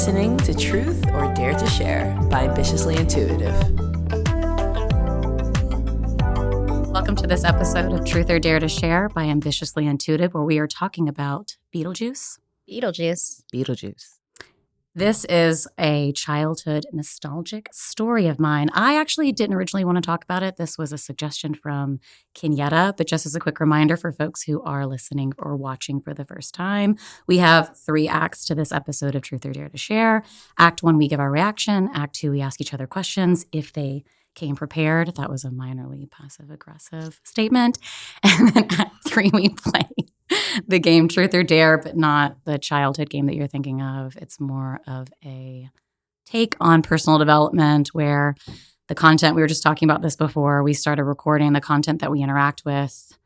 listening to Truth or Dare to Share by Ambitiously Intuitive. Welcome to this episode of Truth or Dare to Share by Ambitiously Intuitive, where we are talking about Beetlejuice. Beetlejuice. This is a childhood nostalgic story of mine. I actually didn't originally want to talk about it. This was a suggestion from Kenyatta, but just as a quick reminder for folks who are listening or watching for the first time, we have 3 acts to this episode of Truth or Dare to Share. Act 1, we give our reaction. Act 2, we ask each other questions. If they came prepared, that was a minorly passive-aggressive statement. And then Act 3, we play the game Truth or Dare, but not the childhood game that you're thinking of. It's more of a take on personal development where the content, we were just talking about this before we started recording, the content that we interact with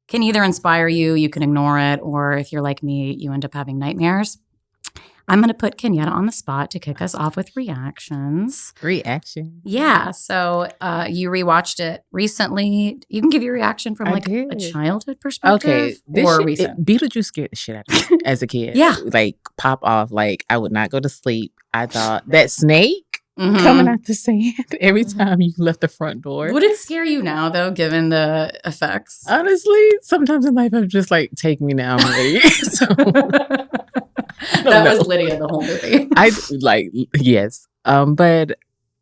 can either inspire you, you can ignore it, or if you're like me, you end up having nightmares. I'm going to put Kenyatta on the spot to kick us off with reactions. Reaction? Yeah. So you rewatched it recently. You can give your reaction from like a childhood perspective or recent. Beetlejuice scared the shit out of me as a kid. Yeah. Like pop off. Like I would not go to sleep. I thought that snake coming out the sand every time you left the front door. Would it scare you now though, given the effects? Honestly, sometimes in life I'm just like, take me now, I'm ready. That was Lydia the whole movie. Yes. But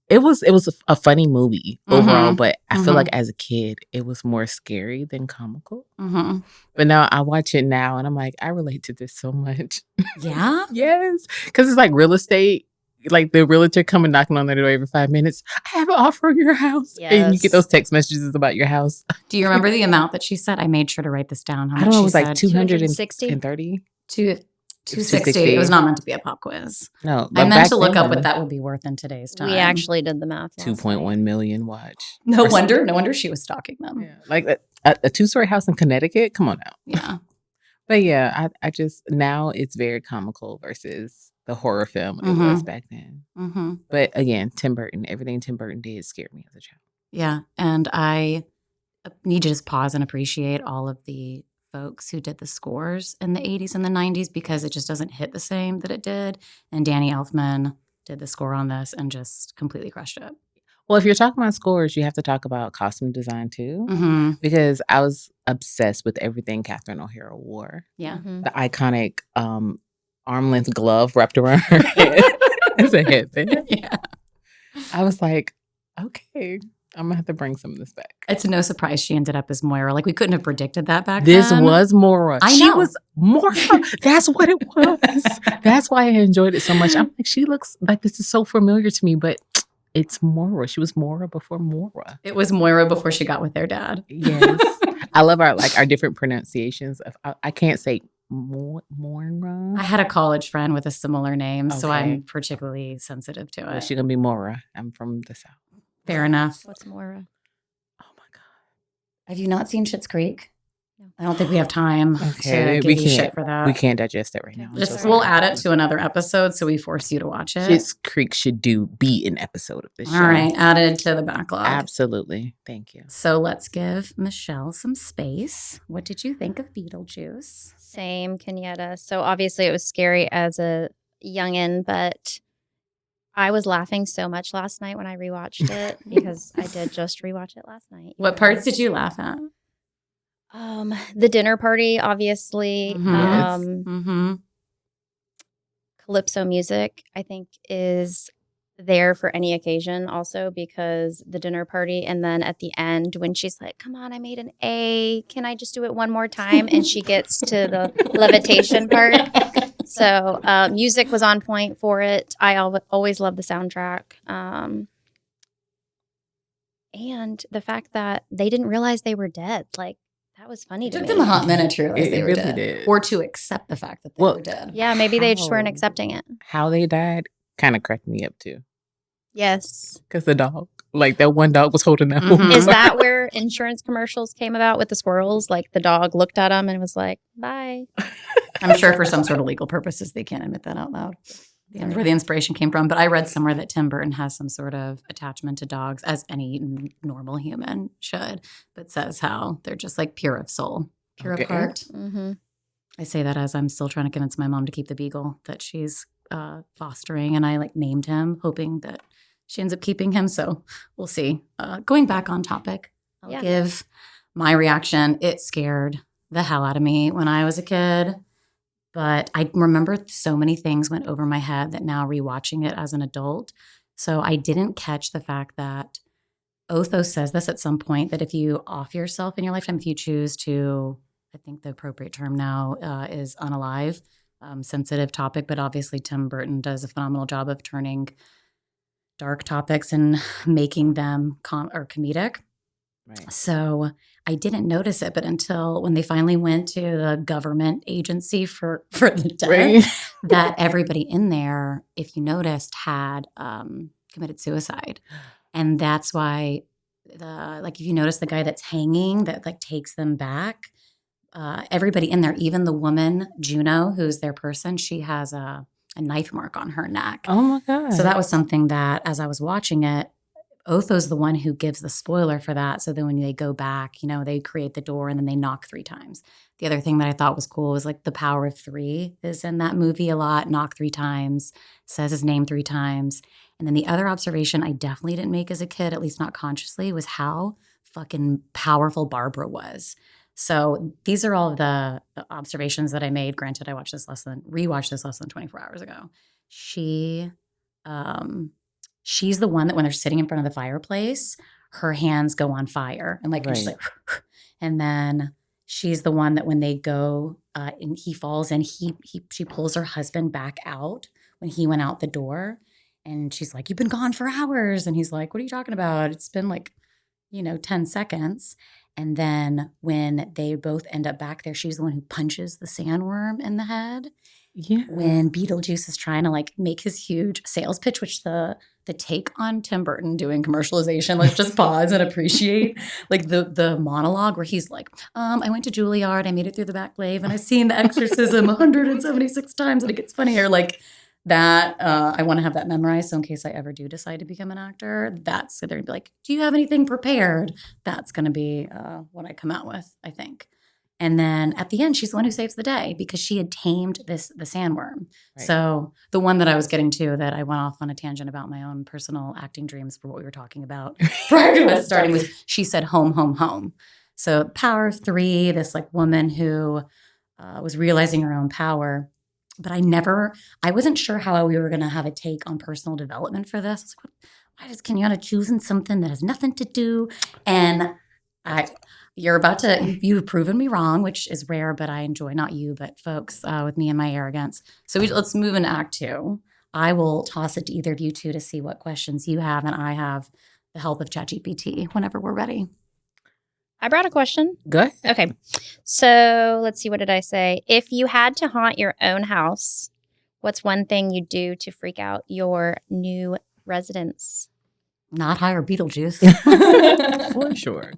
it was a funny movie overall, but I feel like as a kid, it was more scary than comical. But now I watch it now and I'm like, I relate to this so much. Yeah? Yes. Because it's like real estate. Like the realtor coming knocking on their door every 5 minutes. I have an offer on your house. Yes. And you get those text messages about your house. Do you remember the amount that she said? I made sure to write this down. How much I don't know, it was she like said? 230? 260. It was not meant to be a pop quiz. No. I meant to look up what that would be worth in today's time. We actually did the math. 2.1 million watch. No wonder she was stalking them. Yeah. Like a 2-story house in Connecticut? Come on now. Yeah. But yeah, I just, now it's very comical versus the horror film it was back then. But again, Tim Burton, everything Tim Burton did scared me as a child. Yeah. And I need to just pause and appreciate all of the folks who did the scores in the 80s and the 90s because it just doesn't hit the same that it did. And Danny Elfman did the score on this and just completely crushed it. Well, if you're talking about scores, you have to talk about costume design too, because I was obsessed with everything Catherine O'Hara wore. Yeah. The iconic arm-length glove wrapped around her head as a headband. Yeah. I was like, okay, I'm going to have to bring some of this back. It's no surprise she ended up as Moira. Like, we couldn't have predicted that back this then. This was Moira. I know. She was Moira. That's what it was. That's why I enjoyed it so much. I'm like, she looks like this is so familiar to me, but it's Moira. She was Moira before Moira. It was Moira before she got with their dad. Yes. I love our different pronunciations. I can't say Moira. I had a college friend with a similar name, so I'm particularly sensitive to it. Well, she's going to be Moira. I'm from the South. Fair enough. What's Moira? Oh my God. Have you not seen Schitt's Creek? No. I don't think we have time to give you shit for that. We can't digest it right now. We'll add it to another episode, so we force you to watch it. Schitt's Creek should be an episode of this show. All right, added to the backlog. Absolutely. Thank you. So let's give Michelle some space. What did you think of Beetlejuice? Same, Kenyatta. So obviously it was scary as a youngin', but I was laughing so much last night when I rewatched it because I did just rewatch it last night. What parts did you laugh at? The dinner party, obviously. Calypso music, I think, is there for any occasion also because the dinner party. And then at the end, when she's like, come on, I made an A. Can I just do it one more time? And she gets to the levitation part. So music was on point for it. I always love the soundtrack. And the fact that they didn't realize they were dead. Like, that was funny to me. It took them a hot minute to realize they were really dead. Did. Or to accept the fact that they were dead. Yeah, maybe they just weren't accepting it. How they died kind of cracked me up too. Yes. Because the dog. Like, that one dog was holding them. Is that where insurance commercials came about with the squirrels? Like, the dog looked at them and was like, bye. I'm sure for some sort of legal purposes, they can't admit that out loud. Where the inspiration came from. But I read somewhere that Tim Burton has some sort of attachment to dogs, as any normal human should, but says how they're just like pure of soul, pure of heart. I say that as I'm still trying to convince my mom to keep the beagle that she's fostering, and I like named him, hoping that she ends up keeping him. So we'll see. Going back on topic, I'll give my reaction. It scared the hell out of me when I was a kid. But I remember so many things went over my head that now rewatching it as an adult. So I didn't catch the fact that Otho says this at some point, that if you off yourself in your lifetime, if you choose to, I think the appropriate term now is unalive, sensitive topic, but obviously Tim Burton does a phenomenal job of turning dark topics and making them comedic. Right. So I didn't notice it, but until when they finally went to the government agency for the death, Right. that everybody in there, if you noticed, had committed suicide. And that's why if you notice the guy that's hanging that like takes them back, everybody in there, even the woman, Juno, who's their person, she has a knife mark on her neck. Oh my God. So that was something that as I was watching it, Otho's the one who gives the spoiler for that. So then when they go back, they create the door and then they knock 3 times. The other thing that I thought was cool was like the power of 3 is in that movie a lot. Knock 3 times, says his name 3 times. And then the other observation I definitely didn't make as a kid, at least not consciously, was how fucking powerful Barbara was. So these are all of the observations that I made. Granted, I rewatched this less than 24 hours ago. She's the one that when they're sitting in front of the fireplace, her hands go on fire and she's like, and then she's the one that when they go and he falls in, she pulls her husband back out when he went out the door, and she's like, "You've been gone for hours," and he's like, "What are you talking about? It's been 10 seconds." And then when they both end up back there, she's the one who punches the sandworm in the head. Yeah. When Beetlejuice is trying to make his huge sales pitch, which the take on Tim Burton doing commercialization, let's just pause and appreciate the monologue where he's like, I went to Juilliard, I made it through the back glaive, and I've seen The Exorcism 176 times, and it gets funnier. That I want to have that memorized. So in case I ever do decide to become an actor, that's they're gonna be like, do you have anything prepared? That's going to be what I come out with, I think. And then at the end, she's the one who saves the day because she had tamed the sandworm. Right. So the one that I was getting to that I went off on a tangent about my own personal acting dreams for what we were talking about prior to us starting was she said home, home, home. So power of 3, this like woman who was realizing her own power. But I wasn't sure how we were going to have a take on personal development for this. I was like, why does Kenyatta choosing something that has nothing to do? And you've proven me wrong, which is rare, but I enjoy, not you, but folks, with me and my arrogance. So let's move into Act 2. I will toss it to either of you two to see what questions you have, and I have the help of ChatGPT whenever we're ready. I brought a question. Go ahead. Okay. So let's see. What did I say? If you had to haunt your own house, what's one thing you'd do to freak out your new residents? Not hire Beetlejuice. For sure.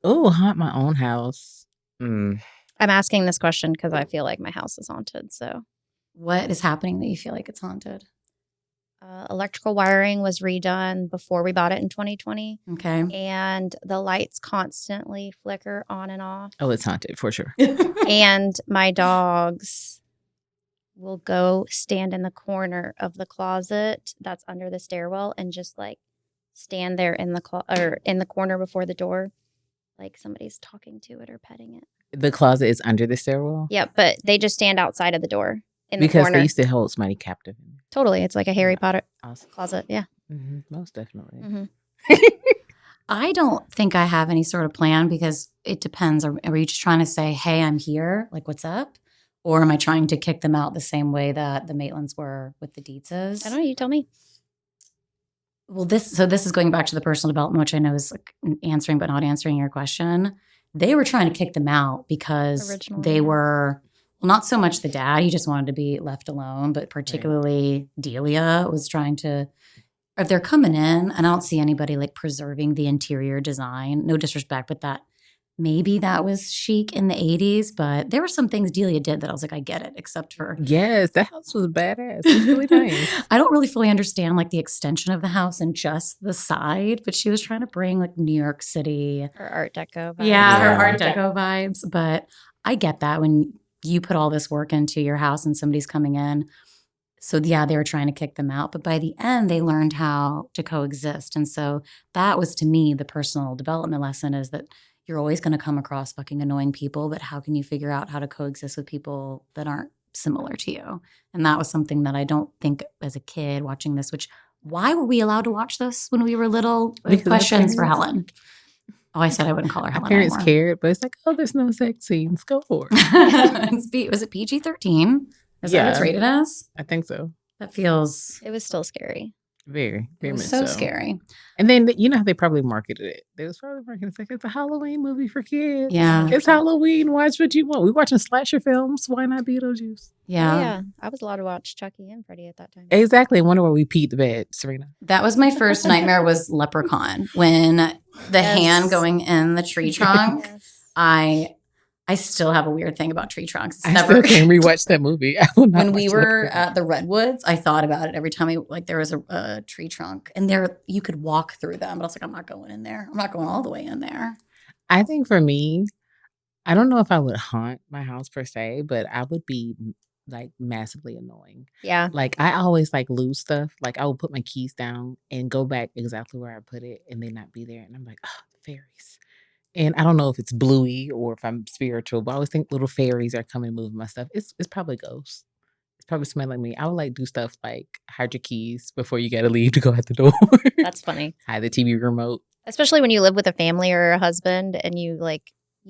Oh, haunt my own house. I'm asking this question because I feel like my house is haunted. So what is happening that you feel like it's haunted? Electrical wiring was redone before we bought it in 2020. Okay. And the lights constantly flicker on and off. Oh, it's haunted for sure. And my dogs will go stand in the corner of the closet that's under the stairwell and just stand there in the corner before the door, like somebody's talking to it or petting it. The closet is under the stairwell? Yeah, but they just stand outside of the door in the because corner. They used to hold somebody captive. Totally. It's like a Harry Potter awesome. Closet. Yeah. Mm-hmm. Most definitely. Mm-hmm. I don't think I have any sort of plan because it depends. Are you just trying to say, hey, I'm here, like what's up? Or am I trying to kick them out the same way that the Maitlands were with the Dietzes? I don't know. You tell me. Well, this is going back to the personal development, which I know is answering but not answering your question. They were trying to kick them out because they were, well, not so much the dad. He just wanted to be left alone, but particularly Delia was trying to, if they're coming in, and I don't see anybody preserving the interior design. No disrespect, but that maybe that was chic in the 80s, but there were some things Delia did that I was like, I get it, except for... Yes, the house was badass. It was really nice. I don't really fully understand the extension of the house and just the side, but she was trying to bring New York City. Her Art Deco vibes. Yeah, her Art Deco vibes. But I get that when you put all this work into your house and somebody's coming in. So yeah, they were trying to kick them out, but by the end they learned how to coexist. And so that was, to me, the personal development lesson, is that you're always going to come across fucking annoying people, but how can you figure out how to coexist with people that aren't similar to you? And that was something that I don't think as a kid watching this, which, why were we allowed to watch this when we were little? Because our Questions for parents- Helen. Oh, I said I wouldn't call her Our Helen parents anymore. cared, but it's like, oh, there's no sex scenes. Go for it. Was it PG-13? Is that what it's Yeah. rated as? I think so. That feels It was still scary. Very, very it was much so so. scary. And then you know how they probably marketed it. They was probably marketing it's like, it's a Halloween movie for kids. Yeah. It's Halloween. Watch what you want. We're watching slasher films. Why not Beetlejuice? Yeah. I was allowed to watch Chucky and Freddy at that time. Exactly. I wonder why we peed the bed, Serena. That was my first nightmare, was Leprechaun. When the hand going in the tree trunk, Yes. I still have a weird thing about tree trunks. It's I never still can't rewatch that movie. I will not when we watch were Leprechaun. at the Redwoods, I thought about it every time there was a tree trunk, and there you could walk through them. But I was like, I'm not going in there. I'm not going all the way in there. I think for me, I don't know if I would haunt my house per se, but I would be like massively annoying. Yeah. Like I always like lose stuff. Like I will put my keys down and go back exactly where I put it and they not be there. And I'm like, oh, fairies. And I don't know if it's bluey or if I'm spiritual, but I always think little fairies are coming and moving my stuff. It's probably ghosts. It's probably somebody like me. I would like do stuff like hide your keys before you gotta leave to go out the door. That's funny. Hide the TV remote. Especially when you live with a family or a husband and you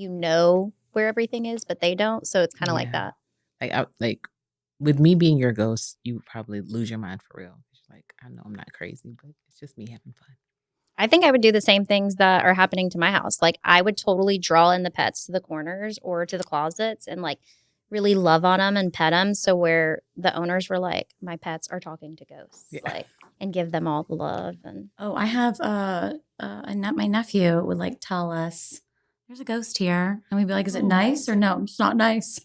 know where everything is, but they don't. So it's kind of like Yeah. that. Like with me being your ghost, you would probably lose your mind for real. Like I know I'm not crazy, but it's just me having fun. I think I would do the same things that are happening to my house. Like I would totally draw in the pets to the corners or to the closets and like really love on them and pet them. So where the owners were like, my pets are talking to ghosts, Yeah. and give them all the love. And Oh, I have my nephew would like tell us there's a ghost here, and we'd be like, is it nice or no? It's not nice.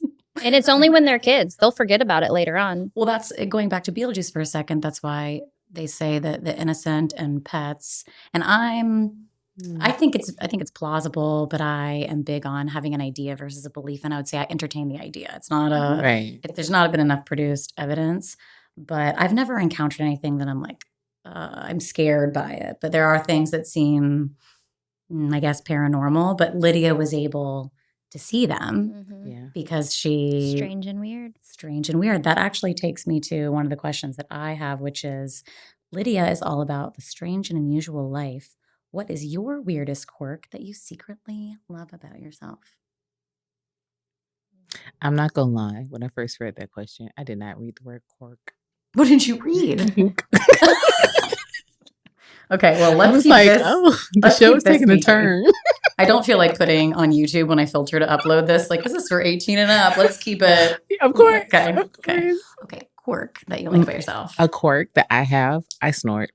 and it's only when they're kids, they'll forget about it later on. Well, that's going back to Beetlejuice for a second. That's why they say that the innocent and pets. And I think it's plausible, but I am big on having an idea versus a belief. And I would say I entertain the idea. It's not right. there's not been enough produced evidence, but I've never encountered anything that I'm like, I'm scared by it. But there are things that seem, I guess, paranormal. But Lydia was able to see them Mhm. Yeah. because she Strange and weird. strange and weird. That actually takes me to one of the questions that I have, which is Lydia is all about the strange and unusual life. What is your weirdest quirk that you secretly love about yourself? I'm not gonna lie. When I first read that question, I did not read the word quirk. What did you read? Okay, well, I let's was keep like, this. oh, the let's show keep is this taking a PG. turn. I don't feel like putting on YouTube when I filter to upload this. Like, this is for 18 and up. Let's keep it. Of course. Okay. Of Okay. course. Okay. Quirk that you like about yourself. A quirk that I have, I snort.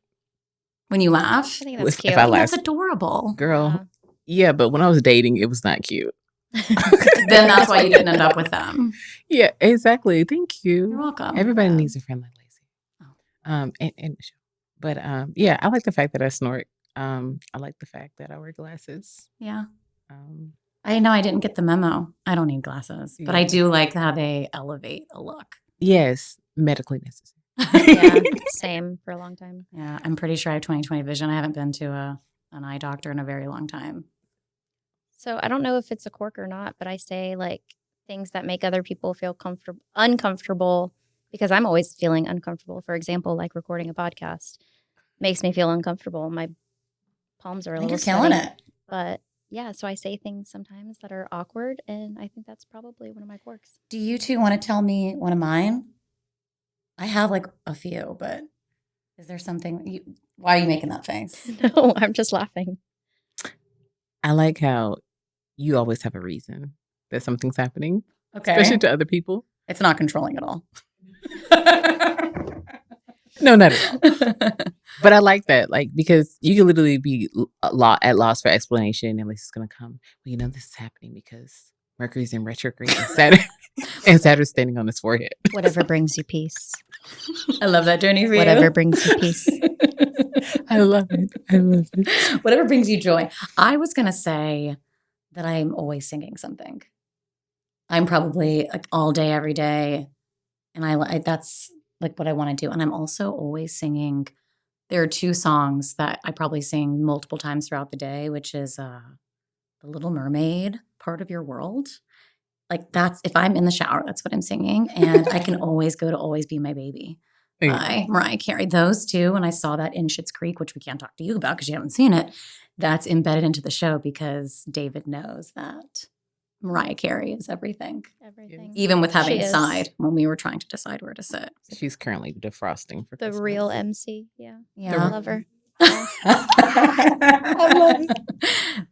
When you laugh, I think that's If cute. I I think laugh. that's adorable. Girl. Yeah, but when I was dating, it was not cute. Then that's why you didn't end up with them. Yeah, exactly. Thank you. You're welcome. Everybody Yeah. needs a friend like Lacey. Oh. And Michelle. But yeah, I like the fact that I snort. I like the fact that I wear glasses. Yeah. Um, I know I didn't get the memo. I don't need glasses, but I Yeah. do like how they elevate a look. yes, medically necessary. Yeah, same for a long time. Yeah, I'm pretty sure I have 20/20 vision. I haven't been to an eye doctor in a very long time. So I don't know if it's a quirk or not, but I say like things that make other people feel uncomfortable because I'm always feeling uncomfortable. For example, like recording a podcast makes me feel uncomfortable. My palms are a I think little you're killing sweaty. it. But yeah, so I say things sometimes that are awkward, and I think that's probably one of my quirks. Do you two want to tell me one of mine? I have like a few, but is there something? Why are you making that face? No, I'm just laughing. I like how you always have a reason that something's happening, Okay. especially to other people. It's not controlling at all. No, not at all. But I like that, like, because you can literally be at loss for explanation, and it's going to come. Well, this is happening because Mercury's in retrograde and Saturn's standing on his forehead. Whatever brings you peace. I love that journey for you. Whatever brings you peace. I love it. I love it. Whatever brings you joy. I was going to say that I'm always singing something. I'm probably like all day, every day. And that's like what I want to do. And I'm also always singing. There are 2 songs that I probably sing multiple times throughout the day, which is The Little Mermaid, Part of Your World. Like that's, if I'm in the shower, that's what I'm singing. And I can always go to Always Be My Baby by Mariah Carey. Those 2, and I saw that in Schitt's Creek, which we can't talk to you about because you haven't seen it. That's embedded into the show because David knows that Mariah Carey is everything. Everything. Even with having She a is. side when we were trying to decide where to sit. She's currently defrosting for The Christmas. real MC. Yeah. Yeah. I love her. I love it.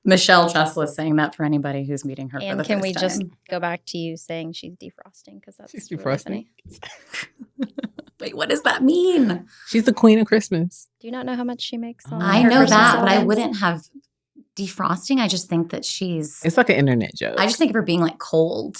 Michelle Chesla saying that for anybody who's meeting her for And the can first we time. just go back to you saying she's defrosting because that's She's really defrosting. funny. Wait, what does that mean? She's the queen of Christmas. Do you not know how much she makes? On I her know Christmas that, but I album? wouldn't have defrosting. I just think that she's. It's like an internet joke. I just think of her being like cold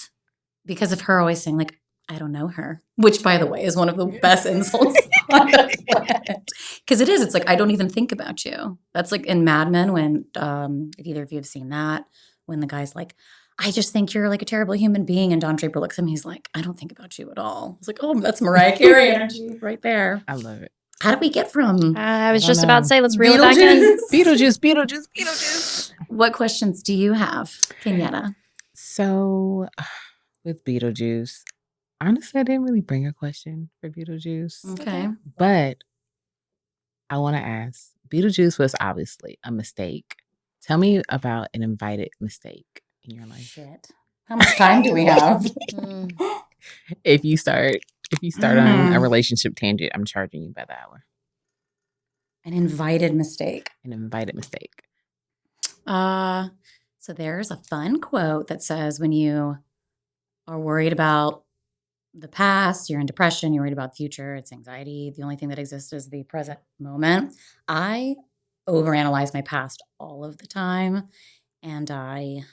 because of her always saying like, I don't know her, which by the way is one of the best insults on the planet. Because it is. It's like, I don't even think about you. That's like in Mad Men when, if either of you have seen that, when the guy's like, I just think you're like a terrible human being. And Don Draper looks at him. He's like, I don't think about you at all. It's like, oh, that's Mariah Carey energy right there. I love it. How did we get from I was I just don't about know. to say, let's reel it back in. Beetlejuice. What questions do you have, Kenyatta? So with Beetlejuice, honestly, I didn't really bring a question for Beetlejuice. Okay. But I want to ask, Beetlejuice was obviously a mistake. Tell me about an invited mistake in your life. Shit. How much time do we have? Mm. If you start on a relationship tangent, I'm charging you by the hour. An invited mistake. An invited mistake. So there's a fun quote that says when you are worried about the past, you're in depression, you're worried about the future, it's anxiety. The only thing that exists is the present moment. I overanalyze my past all of the time, and I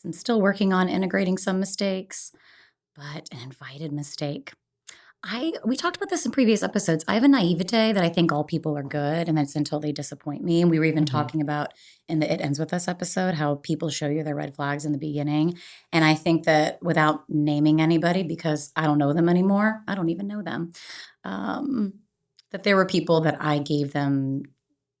am still working on integrating some mistakes, but an invited mistake. We talked about this in previous episodes. I have a naivete that I think all people are good, and that's until they disappoint me. And we were even talking about in the It Ends With Us episode how people show you their red flags in the beginning. And I think that without naming anybody, because I don't know them anymore, I don't even know them, that there were people that I gave them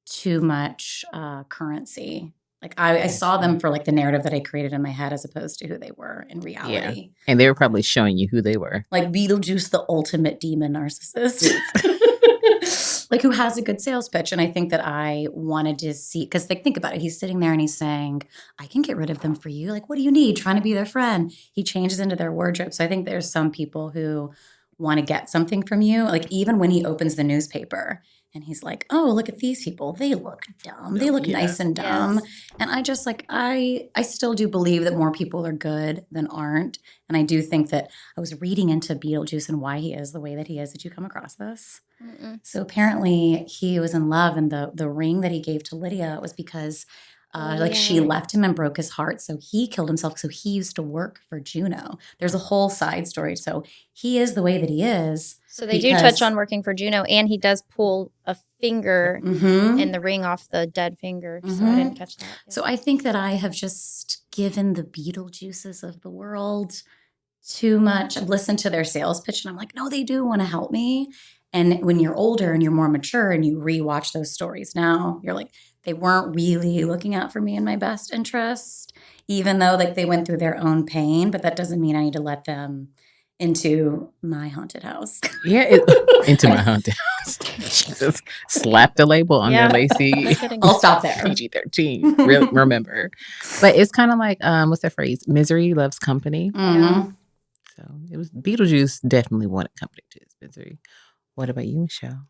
too much currency. Like I saw them for like the narrative that I created in my head as opposed to who they were in reality. And they were probably showing you who they were. Like Beetlejuice, the ultimate demon narcissist. Like who has a good sales pitch. And I think that I wanted to see, because like, think about it. He's sitting there and he's saying, I can get rid of them for you. Like, what do you need? Trying to be their friend. He changes into their wardrobe. So I think there's some people who want to get something from you. Like even when he opens the newspaper and he's like, oh, look at these people. They look dumb. They look nice and dumb. Yes. And I just like, I still do believe that more people are good than aren't. And I do think that I was reading into Beetlejuice and why he is the way that he is. Did you come across this? Mm-mm. So apparently he was in love, and the ring that he gave to Lydia was because like she left him and broke his heart. So he killed himself. So he used to work for Juno. There's a whole side story. So he is the way that he is. So they do touch on working for Juno, and he does pull a finger in the ring off the dead finger. So I didn't catch that. Yeah. So I think that I have just given the Beetlejuices of the world too much. I've listened to their sales pitch and I'm like, no, they do want to help me. And when you're older and you're more mature and you rewatch those stories now, you're like, they weren't really looking out for me in my best interest, even though like they went through their own pain. But that doesn't mean I need to let them into my haunted house. Yeah, into my haunted house. Jesus, slap the label on Yeah. their lacy. I'll stop there. PG-13. Remember, but it's kind of like what's that phrase? Misery loves company. Mm-hmm. So it was Beetlejuice definitely wanted company to his misery. What about you, Michelle?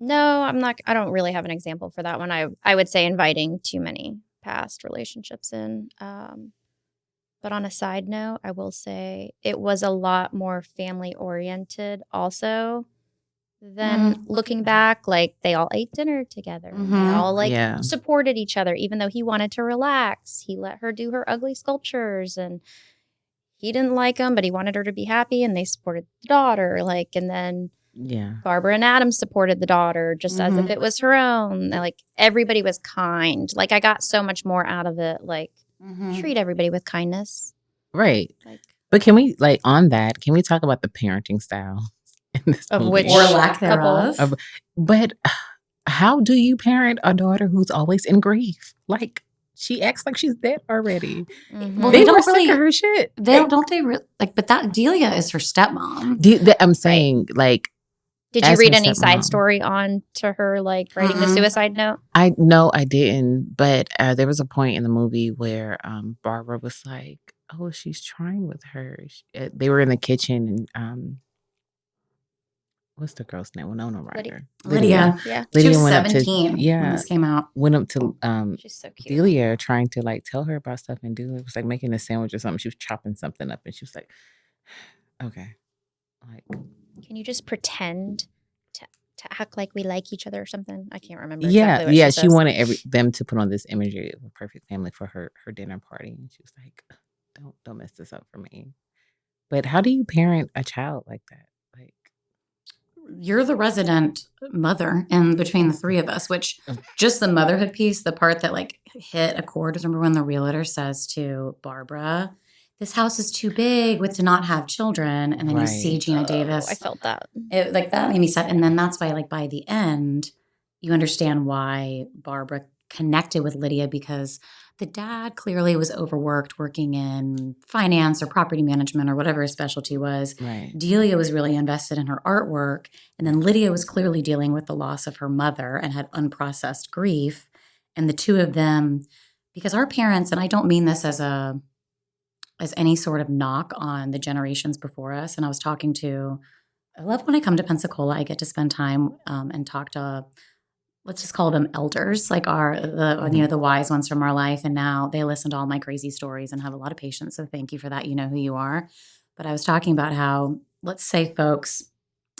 No, I'm not. I don't really have an example for that one. I would say inviting too many past relationships in. But on a side note, I will say it was a lot more family oriented also than looking back. Like they all ate dinner together. They all supported each other, even though he wanted to relax. He let her do her ugly sculptures and he didn't like them, but he wanted her to be happy and they supported the daughter. Like, and then Barbara and Adam supported the daughter just as if it was her own. Like everybody was kind. Like I got so much more out of it. Like treat everybody with kindness. Right. Like But can we on that? Can we talk about the parenting style in this Of movie? which Or lack couple? thereof. But how do you parent a daughter who's always in grief? Like she acts like she's dead already. Mhm. They don't were sick really- of her shit. But that Delia is her stepmom. I'm saying Did you as read her any side stepmom. story on to her like writing the Mm-mm. suicide note? I didn't, but there was a point in the movie where Barbara was like, "Oh, she's trying with her." They were in the kitchen, and what's the girl's name? Winona Ryder. Lydia. Yeah. She was went up to 17 when this came out. went up to She's so cute. Delia, trying to tell her about stuff, and Delia was making a sandwich or something. She was chopping something up, and she was like, "Okay, Can you just pretend to act like we like each other or something?" I can't remember exactly what she she says. wanted them to put on this imagery of a perfect family for her dinner party, and she was like, "Don't mess this up for me." But how do you parent a child like that? You're the resident mother in between the three of us, which just the motherhood piece, the part that hit a chord. Remember when the realtor says to Barbara, "This house is too big to not have children," and then you see Right. Gina Davis. I felt that. That made me sad. And then that's why, by the end, you understand why Barbara connected with Lydia, because the dad clearly was overworked working in finance or property management or whatever his specialty was. Right. Delia was really invested in her artwork. And then Lydia was clearly dealing with the loss of her mother and had unprocessed grief. And the two of them, because our parents, and I don't mean this as any sort of knock on the generations before us. And I love when I come to Pensacola, I get to spend time and talk to, let's just call them elders, the wise ones from our life. And now they listen to all my crazy stories and have a lot of patience. So thank you for that. You know who you are. But I was talking about how, let's say folks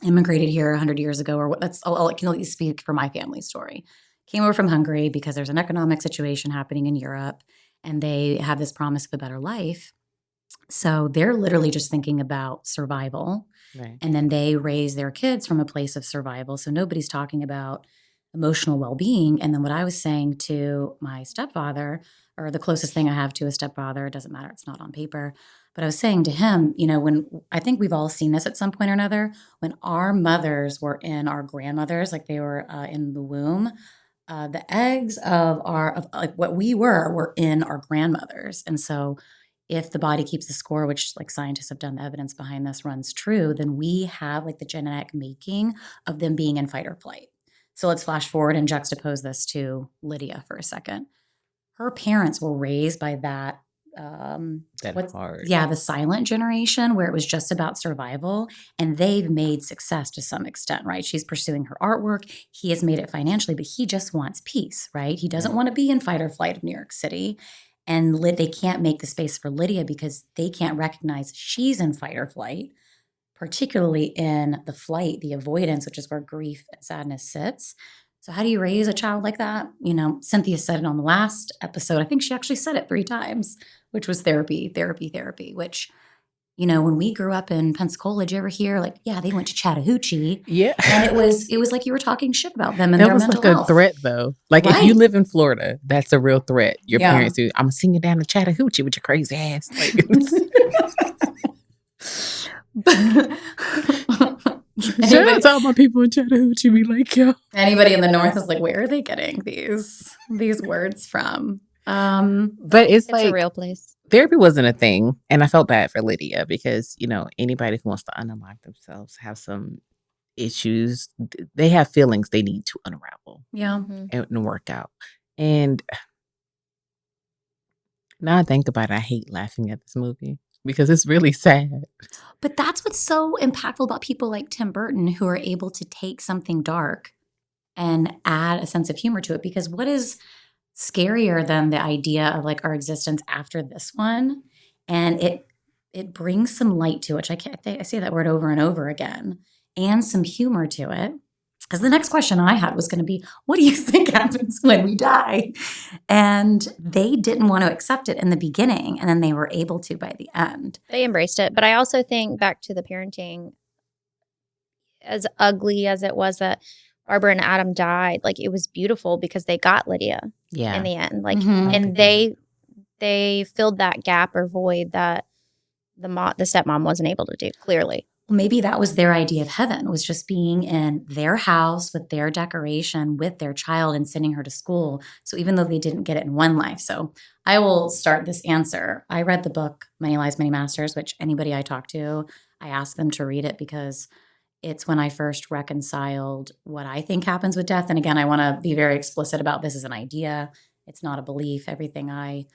immigrated here 100 years ago, or I can at least speak for my family story. Came over from Hungary because there's an economic situation happening in Europe and they have this promise of a better life. So they're literally just thinking about survival. Right. And then they raise their kids from a place of survival. So nobody's talking about emotional well-being. And then what I was saying to my stepfather, or the closest thing I have to a stepfather, it doesn't matter, it's not on paper. But I was saying to him, when I think we've all seen this at some point or another, when our mothers were in our grandmothers, they were in the womb, the eggs of what we were in our grandmothers. And so if the body keeps the score, which scientists have done, the evidence behind this runs true, then we have the genetic making of them being in fight or flight. So let's flash forward and juxtapose this to Lydia for a second. Her parents were raised by that hard. Yeah, the silent generation where it was just about survival, and they've made success to some extent, right? She's pursuing her artwork. He has made it financially, but he just wants peace, right? He doesn't want to be in fight or flight of New York City. And they can't make the space for Lydia because they can't recognize she's in fight or flight, particularly in the flight, the avoidance, which is where grief and sadness sits. So how do you raise a child like that? Cynthia said it on the last episode. I think she actually said it 3 times, which was therapy, which, when we grew up in Pensacola, did you ever hear they went to Chattahoochee. Yeah. And it was like you were talking shit about them and that their was mental a health. threat though. If Right. you live in Florida, that's a real threat. Your Yeah. parents do. I'm gonna send you down to Chattahoochee with your crazy ass. Shout out to all my people in Chattahoochee. Be like, yo. Anybody in the North is where are they getting these words from? But it's a real place. Therapy wasn't a thing, and I felt bad for Lydia because anybody who wants to unlock themselves have some issues. They have feelings they need to unravel. Yeah, and work out. And now I think about it, I hate laughing at this movie because it's really sad. But that's what's so impactful about people like Tim Burton, who are able to take something dark and add a sense of humor to it. Because what is scarier than the idea of our existence after this one? And it brings some light to it, which I say that word over and over again, and some humor to it. Because the next question I had was going to be, what do you think happens when we die? And they didn't want to accept it in the beginning, and then they were able to by the end. They embraced it. But I also think back to the parenting, as ugly as it was that Barbara and Adam died, it was beautiful because they got Lydia in the end. And they filled that gap or void that the stepmom wasn't able to do, clearly. Maybe that was their idea of heaven, was just being in their house with their decoration with their child and sending her to school. So even though they didn't get it in one life. So I will start this answer. I read the book, Many Lives, Many Masters, which anybody I talk to, I ask them to read it because it's when I first reconciled what I think happens with death. And again, I want to be very explicit about this as an idea. It's not a belief. Everything I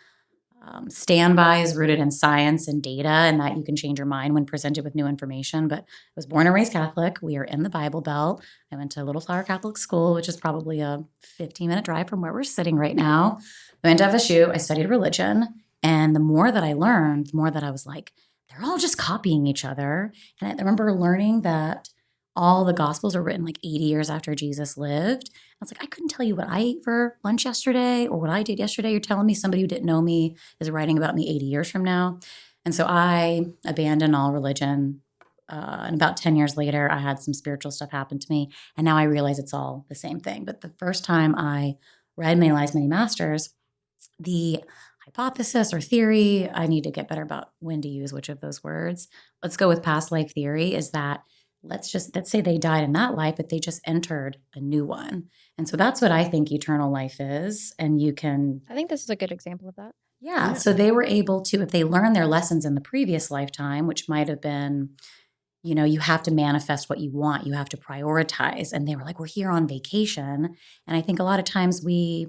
stand by is rooted in science and data, and that you can change your mind when presented with new information. But I was born and raised Catholic. We are in the Bible Belt. I went to Little Flower Catholic School, which is probably a 15-minute drive from where we're sitting right now. I went to FSU. I studied religion. And the more that I learned, the more that I was like, they're all just copying each other. And I remember learning that all the Gospels are written like 80 years after Jesus lived. I was like, I couldn't tell you what I ate for lunch yesterday or what I did yesterday. You're telling me somebody who didn't know me is writing about me 80 years from now. And so I abandoned all religion. And about 10 years later, I had some spiritual stuff happen to me. And now I realize it's all the same thing. But the first time I read Many Lives, Many Masters, the hypothesis or theory, I need to get better about when to use which of those words. Let's go with past life theory, is that let's say they died in that life, but they just entered a new one. And so that's what I think eternal life is. And you can... I think this is a good example of that. Yeah. So they were able to, if they learned their lessons in the previous lifetime, which might have been, you have to manifest what you want. You have to prioritize. And they were like, we're here on vacation. And I think a lot of times we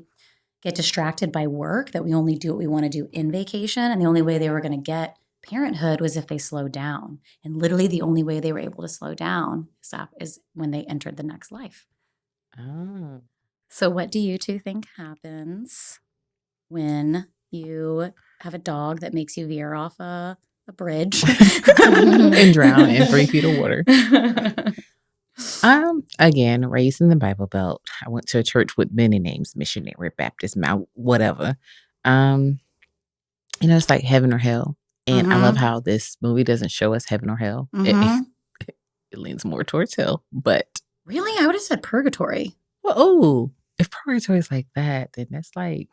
get distracted by work, that we only do what we want to do in vacation. And the only way they were going to get parenthood was if they slowed down. And literally the only way they were able to slow down is when they entered the next life. Oh. So what do you two think happens when you have a dog that makes you veer off a bridge and drown in 3 feet of water? Again, raised in the Bible Belt. I went to a church with many names: missionary, Baptist, Mount, whatever. It's like heaven or hell. And I love how this movie doesn't show us heaven or hell. It leans more towards hell, but... Really? I would have said purgatory. Well, if purgatory is like that, then that's like...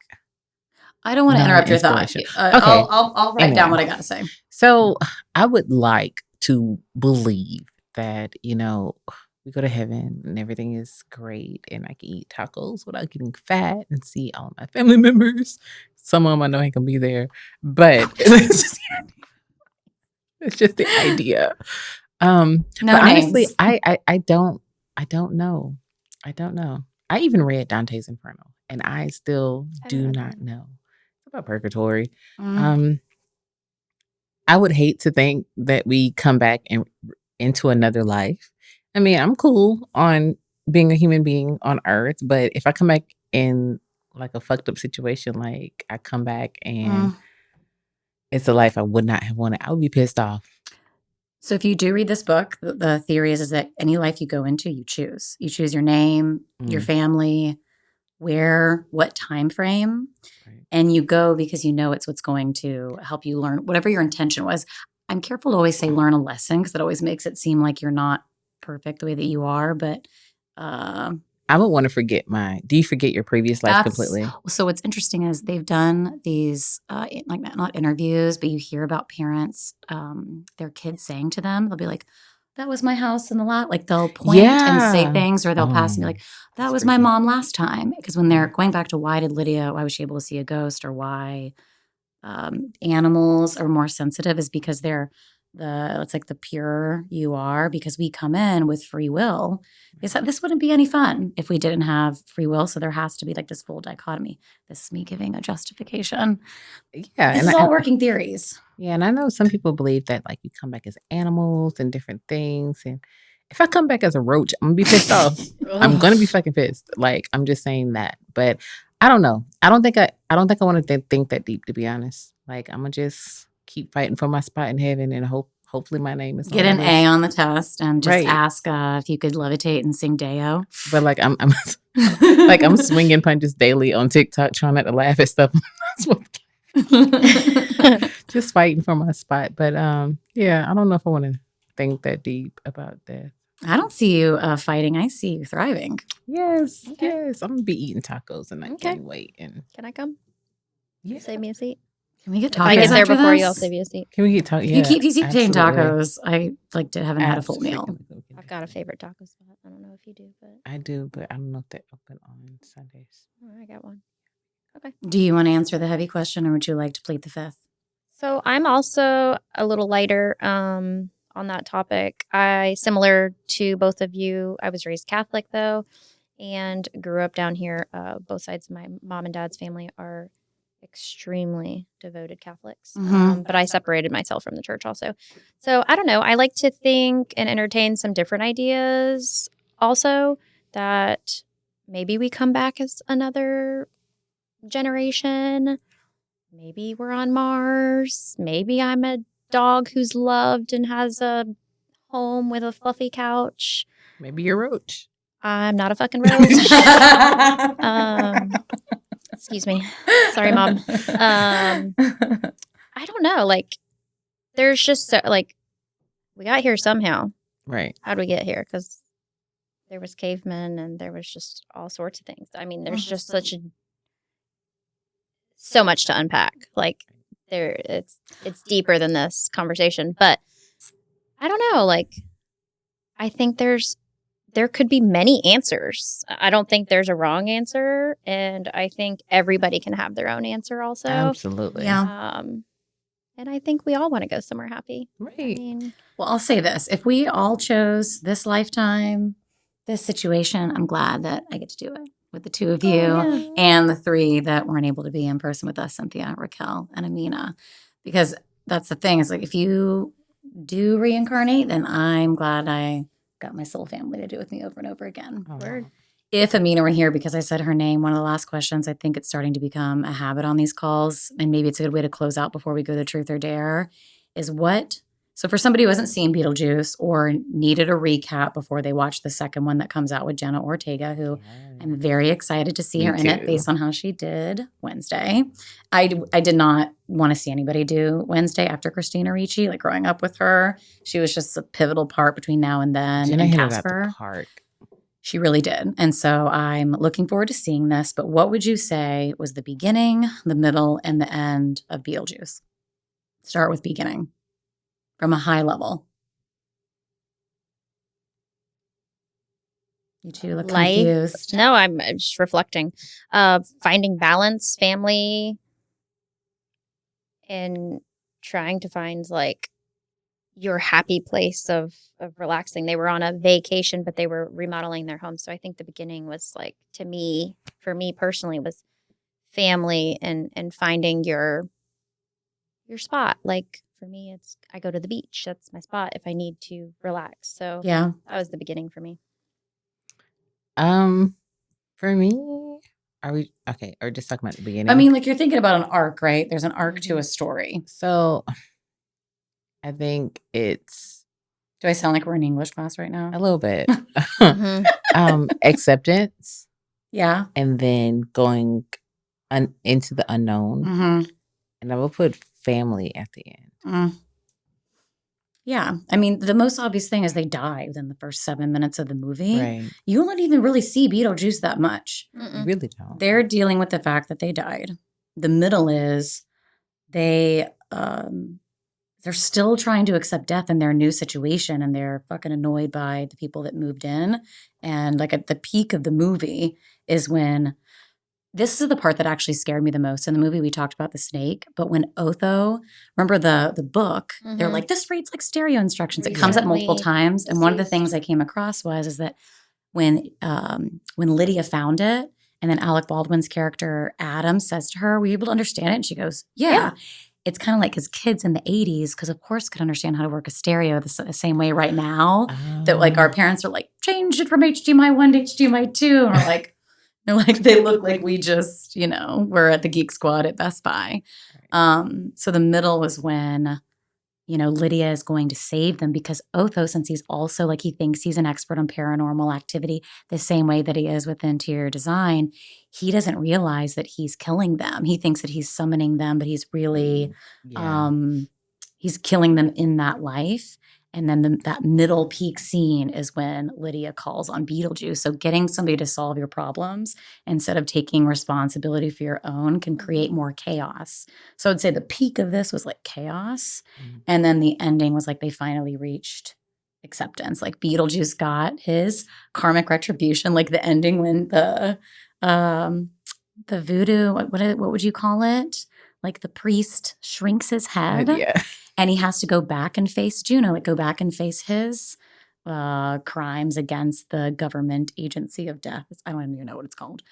I don't want to interrupt your thought. Okay. I'll write down what I got to say. So I would like to believe that, we go to heaven and everything is great and I can eat tacos without getting fat and see all of my family members. Some of them I know ain't gonna be there, but it's just the idea. No but honestly, names. I don't know. I don't know. I even read Dante's Inferno and I still do not know. It's about purgatory. I would hate to think that we come back into another life. I mean, I'm cool on being a human being on Earth, but if I come back in like a fucked up situation, like I come back and it's a life I would not have wanted, I would be pissed off. So if you do read this book, the theory is that any life you go into, you choose. You choose your name, your family, where, what time frame, and you go because you know it's what's going to help you learn whatever your intention was. I'm careful to always say learn a lesson because it always makes it seem like you're not perfect the way that you are, but I would want to forget do you forget your previous life completely? So what's interesting is they've done these like not interviews, but you hear about parents, their kids saying to them, they'll be like, that was my house in the lot. Like they'll point and say things, or they'll pass and be like, that was my mom last time. Because when they're going back to why was she able to see a ghost, or why animals are more sensitive, is because it's like the purer you are, because we come in with free will. This wouldn't be any fun if we didn't have free will. So there has to be like this full dichotomy. This is me giving a justification. Yeah. This is all working theories. Yeah. And I know some people believe that like we come back as animals and different things. And if I come back as a roach, I'm gonna be pissed off. I'm gonna be fucking pissed. Like, I'm just saying that. But I don't know. I don't think I want to think that deep, to be honest. Like, I'm gonna just keep fighting for my spot in heaven and hopefully my name is get an A on the test and just ask if you could levitate and sing Deo. But like I'm like I'm swinging punches daily on TikTok, trying not to laugh at stuff. Just fighting for my spot. But yeah, I don't know if I want to think that deep about that. I don't see you fighting. I see you thriving. Yes, yes. I'm gonna be eating tacos and not gaining weight. And can I come? Yeah. Save me a seat. Can we get If I tacos get there after before this? you, I'll save you a seat. Can we get talking? You Yeah, keep saying absolutely. tacos. I haven't had a full meal. I've got a favorite taco spot. I don't know if you do, but I do, but I don't know if they're open on Sundays. I got one. Okay. Do you want to answer the heavy question, or would you like to plead the fifth? So I'm also a little lighter on that topic. Similar to both of you, I was raised Catholic though, and grew up down here. Both sides of my mom and dad's family are extremely devoted Catholics, but I separated myself from the church also. So I don't know. I like to think and entertain some different ideas also, that maybe we come back as another generation. Maybe we're on Mars. Maybe I'm a dog who's loved and has a home with a fluffy couch. Maybe you're roach. I'm not a fucking roach. Excuse me. Sorry, Mom. I don't know. Like, there's just we got here somehow. Right. How'd we get here? Because there was cavemen and there was just all sorts of things. I mean, there's just so much to unpack. Like, it's deeper than this conversation. But I don't know. Like, I think there could be many answers. I don't think there's a wrong answer, and I think everybody can have their own answer also. Absolutely. Yeah. And I think we all want to go somewhere happy. Right. I mean, Well, I'll say this. If we all chose this lifetime, this situation, I'm glad that I get to do it with the two of you and the three that weren't able to be in person with us, Cynthia, Raquel, and Amina. Because that's the thing. It's like, if you do reincarnate, then I'm glad I got my soul family to do with me over and over again. Oh, Word. If Amina were here, because I said her name, one of the last questions, I think it's starting to become a habit on these calls, and maybe it's a good way to close out before we go to Truth or Dare, is what... So for somebody who hasn't seen Beetlejuice or needed a recap before they watch the second one that comes out with Jenna Ortega, who I'm very excited to see Me her in it too. based on how she did Wednesday. I did not want to see anybody do Wednesday after Christina Ricci, like growing up with her. She was just a pivotal part between now and then. Jenna and hit it out Casper. the park. She really did. And so I'm looking forward to seeing this. But what would you say was the beginning, the middle, and the end of Beetlejuice? Start with beginning from a high level. You two look Life. confused. No, I'm just reflecting. Finding balance, family, and trying to find like your happy place of relaxing. They were on a vacation, but they were remodeling their home. So I think the beginning was like, for me personally, was family and finding your spot. Like, for me, I go to the beach. That's my spot if I need to relax. So Yeah. that was the beginning for me. For me, are we okay? Or just talking about the beginning? I mean, like, you're thinking about an arc, right? There's an arc to a story. So I think it's Do I sound like we're in English class right now? a little bit Mhm. acceptance, Yeah. and then going into the unknown, Mm-hmm. and I will put family at the end. Yeah. I mean, the most obvious thing is they die within the first 7 minutes of the movie. Right? You don't even really see Beetlejuice that much. You really don't. They're dealing with the fact that they died. The middle is they're still trying to accept death in their new situation, and they're fucking annoyed by the people that moved in. And like at the peak of the movie is when this is the part that actually scared me the most. In the movie, we talked about the snake, but when Otho, remember the book, they're like, this reads like stereo instructions. It comes up multiple Recently times. And one of the deceased. things I came across is that when Lydia found it, and then Alec Baldwin's character Adam says to her, "Were you able to understand it?" And she goes, "Yeah." It's kind of like his kids in the 80s, because of course could understand how to work a stereo the same way right now. That like our parents are like, change it from HDMI 1 to HDMI 2. And we're like, they look like we just, we're at the Geek Squad at Best Buy. So the middle was when, Lydia is going to save them, because Otho, since he's also he thinks he's an expert on paranormal activity, the same way that he is with interior design, he doesn't realize that he's killing them. He thinks that he's summoning them, but he's really, he's killing them in that life. And then that middle peak scene is when Lydia calls on Beetlejuice. So getting somebody to solve your problems instead of taking responsibility for your own can create more chaos. So I'd say the peak of this was like chaos. And then the ending was like they finally reached acceptance. Like Beetlejuice got his karmic retribution, like the ending when the voodoo, what would you call it? Like the priest shrinks his head. Yeah. And he has to go back and face Juno, like go back and face his crimes against the government agency of death. I don't even know what it's called.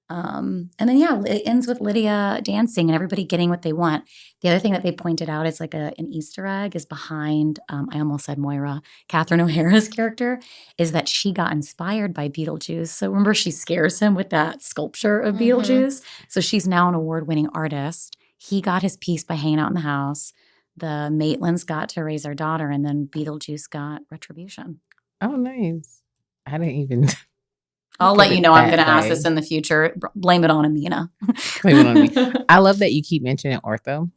And then, yeah, it ends with Lydia dancing and everybody getting what they want. The other thing that they pointed out is like an Easter egg is behind, I almost said Moira, Catherine O'Hara's character, is that she got inspired by Beetlejuice. So remember, she scares him with that sculpture of Beetlejuice. So she's now an award-winning artist. He got his piece by hanging out in the house. The Maitlands got to raise our daughter, and then Beetlejuice got retribution. Oh, nice. I didn't even. I'll let you know I'm going to ask this in the future. Blame it on Amina. Blame it on me. I love that you keep mentioning Otho.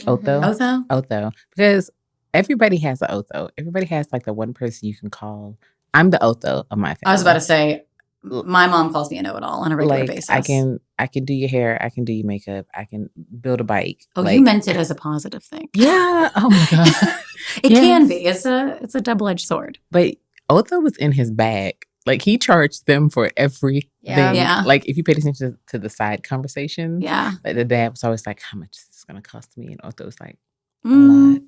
Otho? Because everybody has an Otho. Everybody has like the one person you can call. I'm the Otho of my family. I was about to say, my mom calls me a know-it-all on a regular basis. I can do your hair. I can do your makeup. I can build a bike. Oh, you meant it as a positive thing. Yeah. Oh my God. It can be. It's a double-edged sword. But Otho was in his bag. Like he charged them for everything. Yeah. Like if you paid attention to the side conversations. Yeah. Like the dad was always like, how much is this going to cost me? And Otho was like, a lot.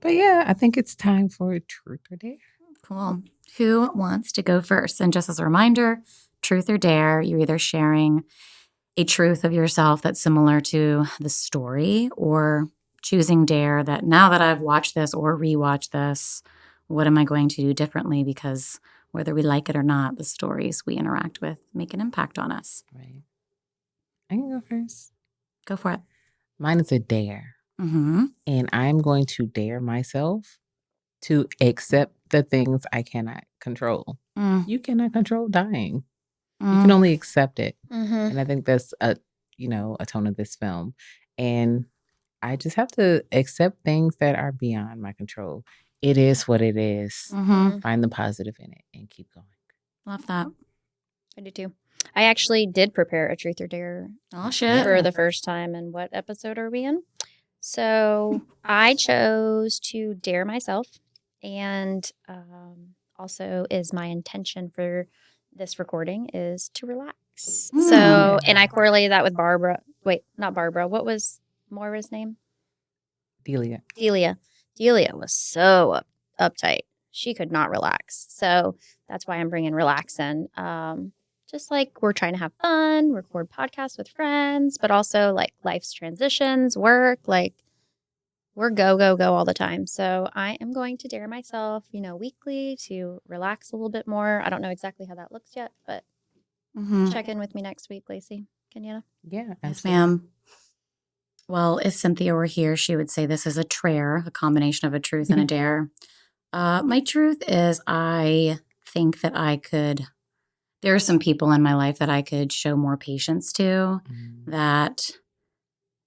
But yeah, I think it's time for Truth or Dare. Cool. Who wants to go first? And just as a reminder, Truth or Dare, you're either sharing a truth of yourself that's similar to the story or choosing Dare that now that I've watched this or rewatched this, what am I going to do differently? Because whether we like it or not, the stories we interact with make an impact on us. Right. I can go first. Go for it. Mine is a dare. Mm-hmm. And I'm going to dare myself to accept the things I cannot control. You cannot control dying. You can only accept it. And I think that's a tone of this film. And I just have to accept things that are beyond my control. It is what it is. Find the positive in it and keep going. Love that. I do too. I actually did prepare a Truth or Dare for the first time. And what episode are we in? So I chose to dare myself. And also is my intention for this recording is to relax. So, and I correlated that with Barbara. Wait, not Barbara. What was Moira's name? Delia. Delia was so uptight. She could not relax. So that's why I'm bringing relax in. Just like we're trying to have fun, record podcasts with friends, but also like life's transitions, work, like we're go all the time. So I am going to dare myself, weekly to relax a little bit more. I don't know exactly how that looks yet, but check in with me next week, Lacey. Kenyatta? Yeah. Yes, ma'am. Well, if Cynthia were here, she would say this is a trare, a combination of a truth and a dare. My truth is I think that there are some people in my life that I could show more patience to, that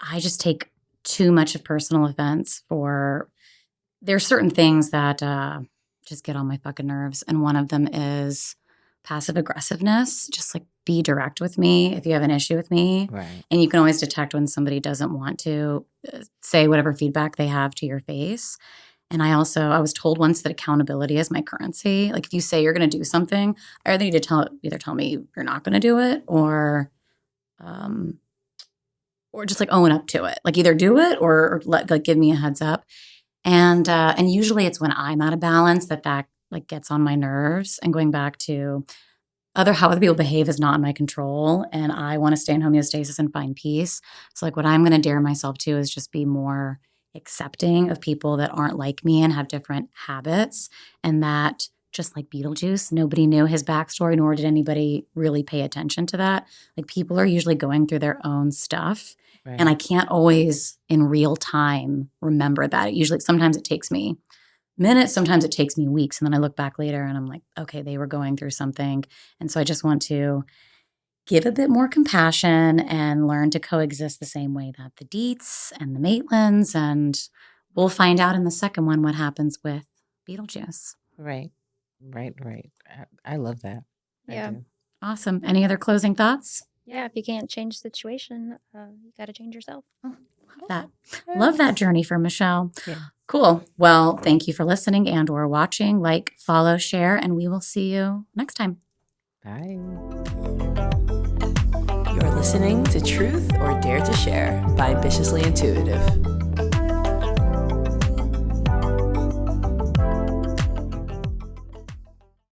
I just take too much of personal offense for. There's certain things that just get on my fucking nerves. And one of them is passive aggressiveness. Just like be direct with me if you have an issue with me. Right. And you can always detect when somebody doesn't want to say whatever feedback they have to your face. And I was told once that accountability is my currency. Like if you say you're going to do something, I either need to either tell me you're not going to do it or just like own up to it. Like either do it or give me a heads up. And usually it's when I'm out of balance that like gets on my nerves. And going back to how other people behave is not in my control. And I want to stay in homeostasis and find peace. So like what I'm going to dare myself to is just be more accepting of people that aren't like me and have different habits. And that just like Beetlejuice, nobody knew his backstory, nor did anybody really pay attention to that. Like people are usually going through their own stuff. Right. And I can't always in real time remember that. Sometimes it takes me minutes, sometimes it takes me weeks. And then I look back later and I'm like, okay, they were going through something. And so I just want to give a bit more compassion and learn to coexist the same way that the Dietz and the Maitlands and we'll find out in the second one what happens with Beetlejuice. Right. I love that. Yeah. I do. Awesome. Any other closing thoughts? Yeah, if you can't change the situation, you got to change yourself. Love that journey for Michelle. Yeah. Cool. Well, thank you for listening and or watching. Like, follow, share, and we will see you next time. Bye. You're listening to Truth or Dare to Share by Ambitiously Intuitive.